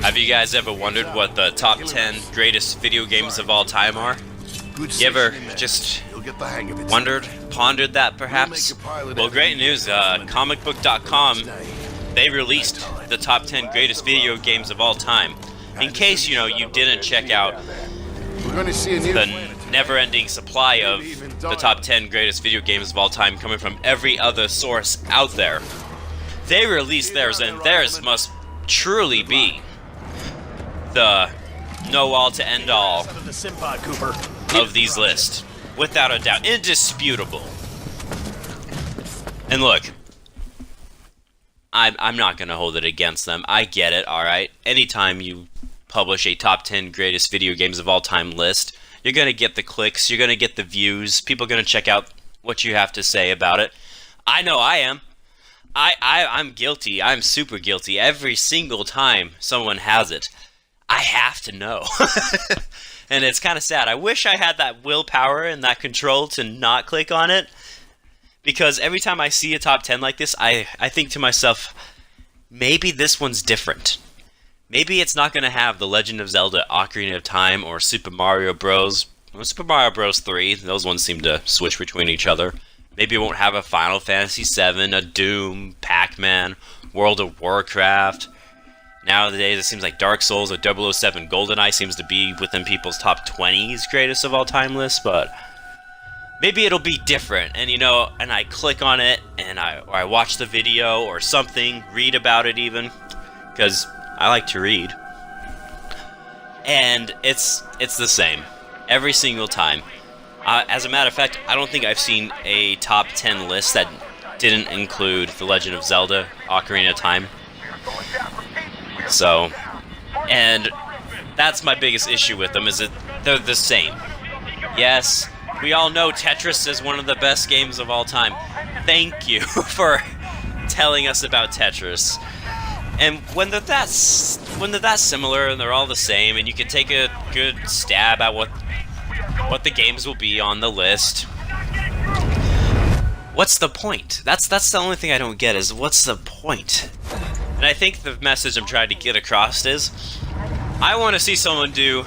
Have you guys ever wondered what the top 10 greatest video games of all time are? You ever just wondered, pondered that perhaps? Well, great news, comicbook.com, they released the top 10 greatest video games of all time. In case, you didn't check out the never-ending supply of the top 10 greatest video games of all time coming from every other source out there. They released theirs, and theirs must truly be the know-all to end-all of these lists. Without a doubt. Indisputable. And look, I'm not going to hold it against them. I get it, alright? Anytime you publish a top 10 greatest video games of all time list, you're going to get the clicks, you're going to get the views, people are going to check out what you have to say about it. I know I am. I'm guilty. I'm super guilty. Every single time someone has it, I have to know. And it's kind of sad. I wish I had that willpower and that control to not click on it. Because every time I see a top 10 like this, I think to myself, maybe this one's different. Maybe it's not going to have The Legend of Zelda Ocarina of Time or Super Mario Bros. Or Super Mario Bros. 3. Those ones seem to switch between each other. Maybe it won't have a Final Fantasy 7, a Doom, Pac-Man, World of Warcraft. Nowadays, it seems like Dark Souls or 007 GoldenEye seems to be within people's top 20s greatest of all time lists, but maybe it'll be different. And and I click on it, and I watch the video or something, read about it even, because I like to read. And it's the same every single time. As a matter of fact, I don't think I've seen a top 10 list that didn't include The Legend of Zelda Ocarina of Time. So, and that's my biggest issue with them, is that they're the same. Yes, we all know Tetris is one of the best games of all time. Thank you for telling us about Tetris. And when they're that similar and they're all the same, and you can take a good stab at what the games will be on the list, what's the point? That's the only thing I don't get, is what's the point? And I think the message I'm trying to get across is, I want to see someone do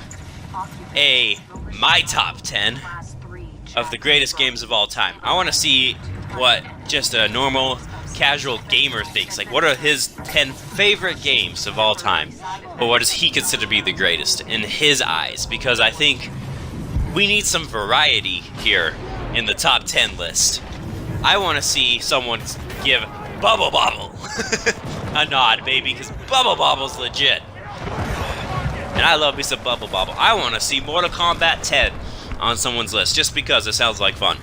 my top 10 of the greatest games of all time. I want to see what just a normal, casual gamer thinks. Like, what are his 10 favorite games of all time? Or what does he consider to be the greatest in his eyes? Because I think we need some variety here in the top 10 list. I want to see someone give Bubble Bobble a nod, baby, because Bubble Bobble's legit. And I love me some Bubble Bobble. I want to see Mortal Kombat 10 on someone's list, just because it sounds like fun.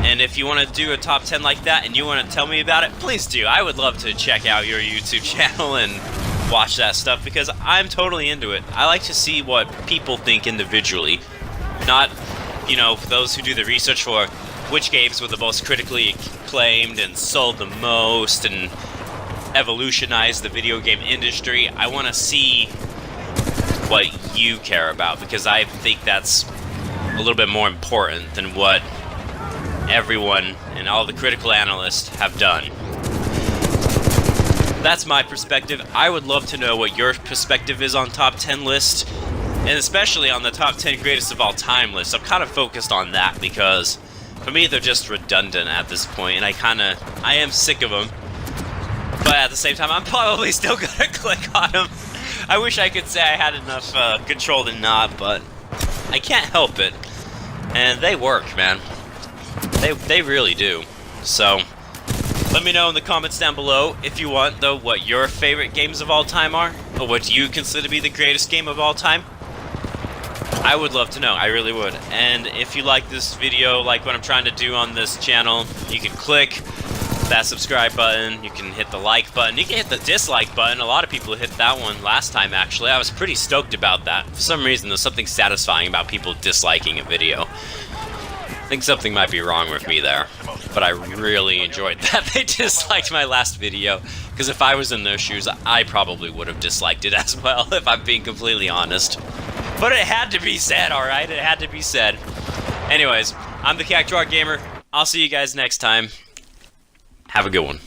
And if you want to do a top 10 like that and you want to tell me about it, please do. I would love to check out your YouTube channel and watch that stuff, because I'm totally into it. I like to see what people think individually, not, those who do the research for which games were the most critically acclaimed and sold the most and evolutionized the video game industry. I want to see what you care about, because I think that's a little bit more important than what everyone and all the critical analysts have done. That's my perspective. I would love to know what your perspective is on top 10 list, and especially on the top 10 greatest of all time list. I'm kind of focused on that, because for me they're just redundant at this point, and I am sick of them. But at the same time, I'm probably still gonna click on them. I wish I could say I had enough control to not, but I can't help it. And they work, man. They really do. So, let me know in the comments down below, if you want, though, what your favorite games of all time are, or what you consider to be the greatest game of all time. I would love to know, I really would. And if you like this video, like what I'm trying to do on this channel, you can click that subscribe button, you can hit the like button, you can hit the dislike button. A lot of people hit that one last time, actually. I was pretty stoked about that. For some reason, there's something satisfying about people disliking a video. I think something might be wrong with me there, but I really enjoyed that they disliked my last video, because if I was in their shoes, I probably would have disliked it as well, if I'm being completely honest. But it had to be said, alright? It had to be said. Anyways, I'm the Cactuar Gamer. I'll see you guys next time. Have a good one.